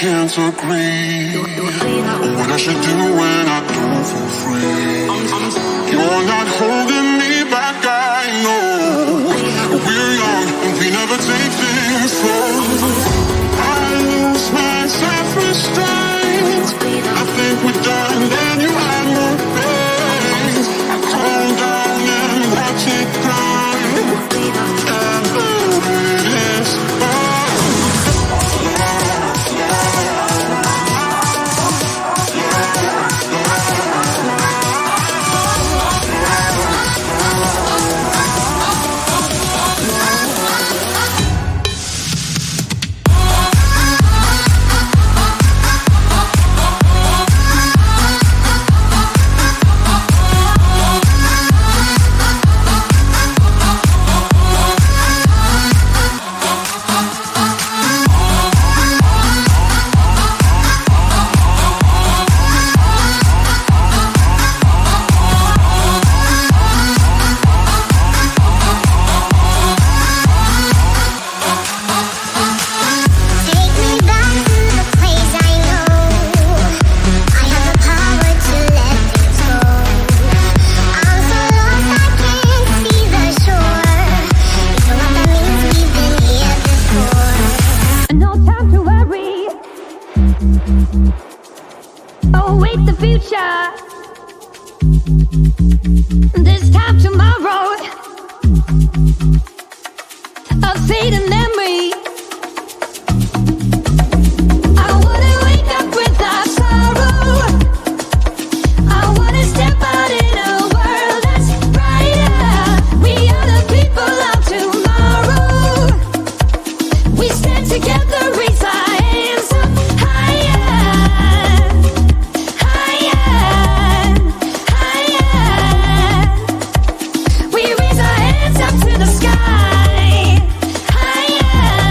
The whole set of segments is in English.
can't agree on what I should do when I don't feel free. You're not holding me back, I know. We're young and we never take things slow. I lose my self-restraint. I think we're done, then you had more pain. I calm down and watch it grind. And the weight is await the future. This time tomorrow, a fading memory. I wouldn't wake up without sorrow. I wanna step out in a world that's brighter. We are the people of tomorrow. We stand together, raise our hands up higher. We raise our hands up to the sky, higher.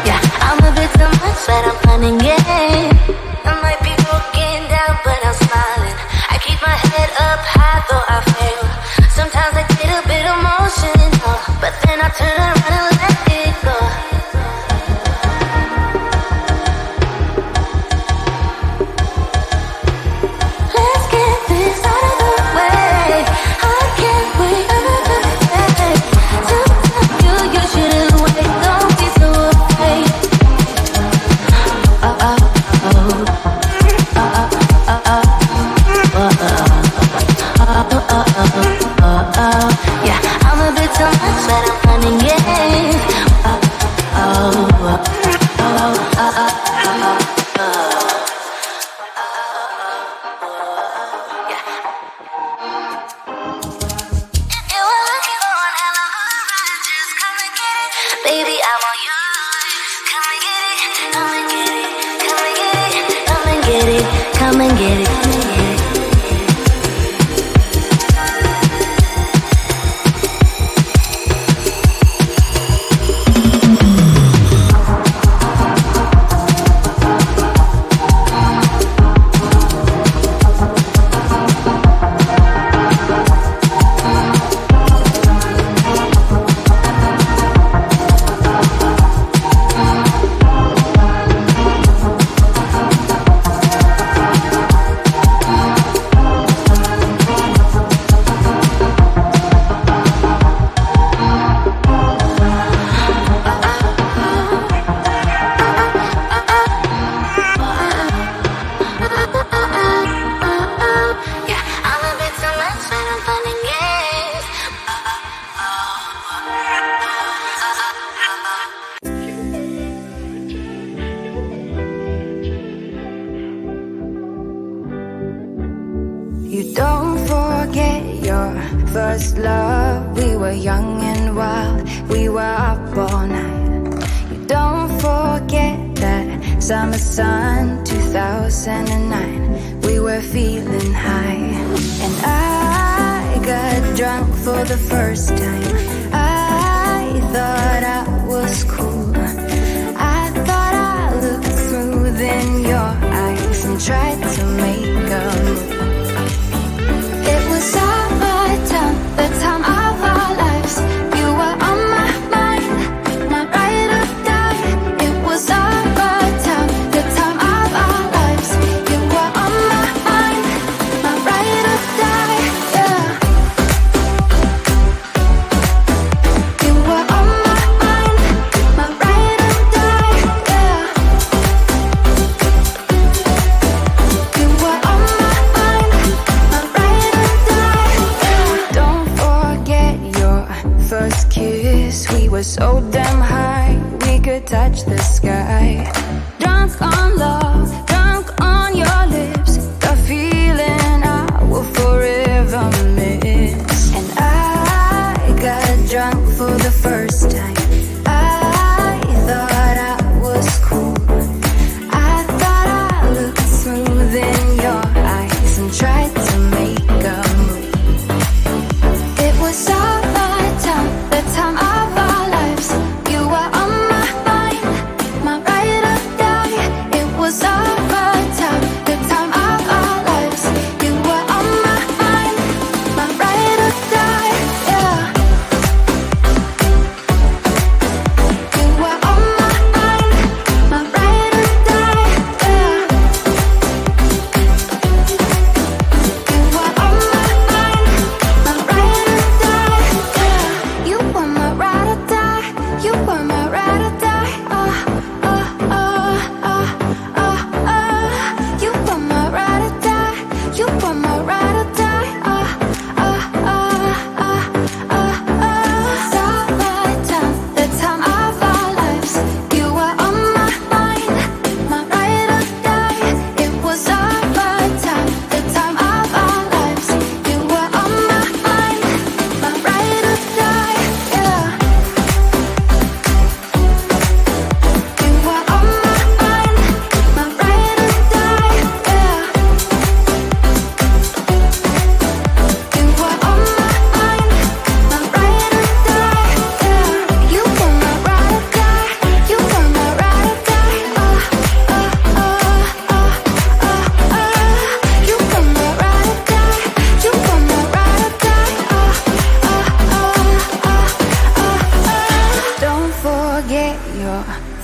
Yeah, I'm a bit too much, but I'm running it. I might be broken down, but I'm smiling. I keep my head up high, though I fail. Sometimes I get a bit emotional, but then I turn around and let it go. Let's get this out of the way. I can't wait another day. Sometimes you shouldn't wait. Don't be so afraid. Yeah, I'm a bit too much, but I'm running it. If you were looking for one hell of a ride, just come and get it. Baby, I want yours. Come and get it. Come and get it. Come and get it. Come and get it. Come and get it. Come and get it. Yeah, I'm a bit too much, but I'm running it. You don't forget your first love. We were young and wild, we were up all night. You don't forget that summer sun 2009. We were feeling high, and I got drunk for the first time. I thought I was cool. I thought I looked smooth in your eyes and tried to make a move. It was summertime, the time of our lives. You were on my mind, my ride or die. It was summertime, the time of our lives. You were on my mind, my ride or die. Yeah. You were on my mind, my ride or die. Yeah. You were on my mind, my ride or die. Yeah. Don't forget your first kiss. We were so damn high, we could touch the sky. Drunk on love, drunk on your lips. The feeling I will forever miss. And I got drunk for the first time. I thought I was cool. I thought I looked smooth in your eyes and tried to make a move. It was summertime, the time of our lives.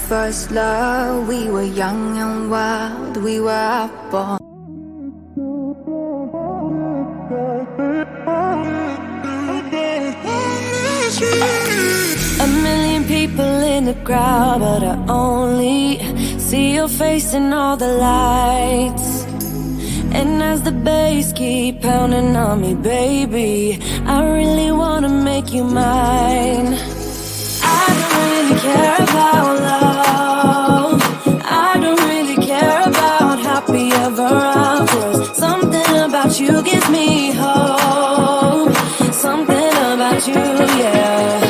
first love. We were young and wild, we were born. A million people in the crowd, but I only see your face in all the lights. And as the bass keep pounding on me, baby, I really wanna make you mine. I don't really care about love, I don't really care about happy ever after. Something about you gives me hope, something about you, yeah.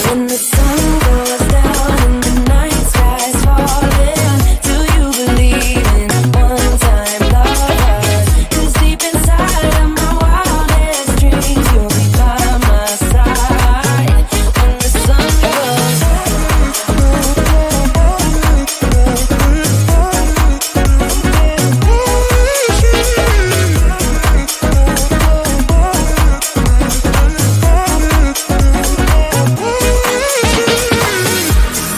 When the sun goes down and the night sky's falling, do you believe in one-time love? 'Cause deep inside of my wildest dreams, you'll be by my side. When the sun goes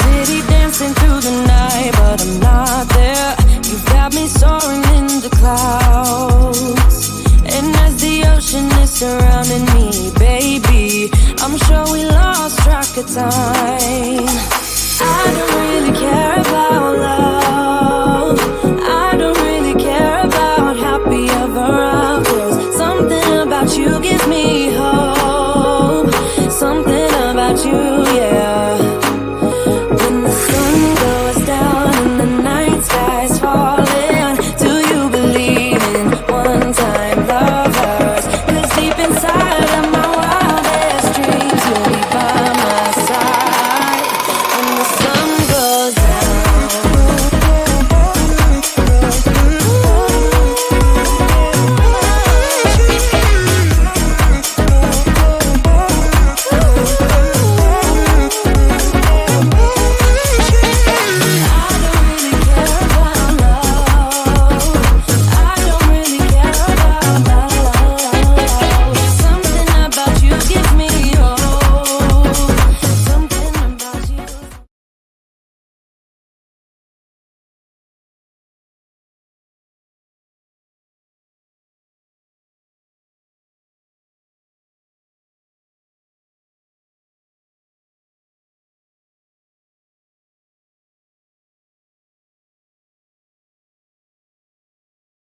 city dancing through the night, but I'm not there. You've got me soaring in the clouds, and as the ocean is surrounding me, baby, I'm sure we lost track of time. I don't really care about